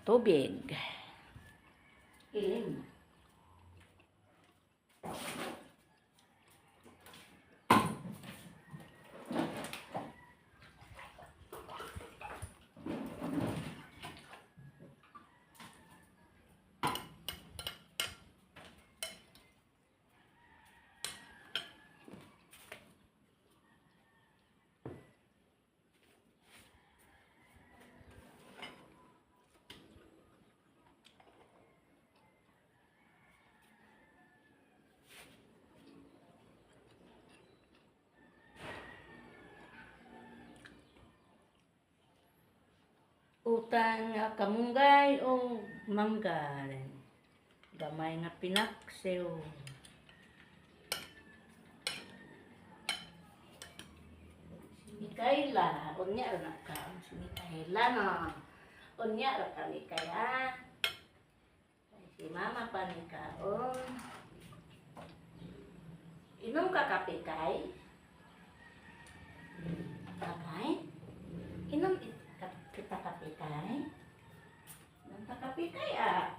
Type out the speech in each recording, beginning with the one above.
Tubig. Ilim. Utang nga kamunggay o mangga. Gamay nga pinaksew. Sinikayla. Unya ra na ka. Sinikayla na. Unya ra ka ni kaya. Si mama pa ni kaon. Inom ka kape kay? Kakay? Inom kita kape kay? Inom ka kape kay ah.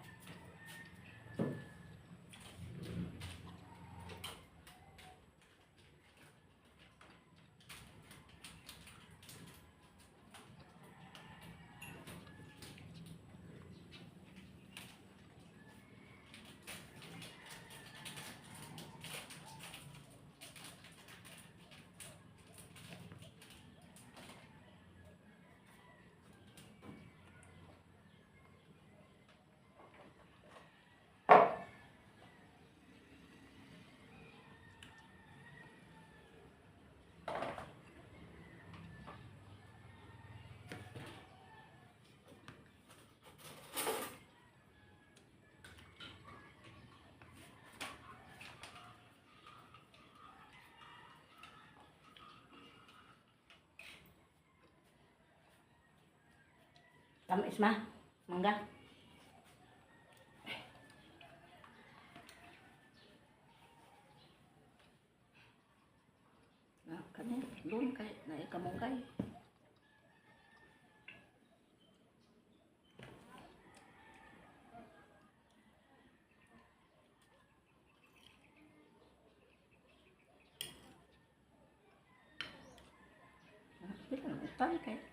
Tamis mah, mangga. Nah, kami belum kayak naik kamungkay. Nah, kita utang kayak.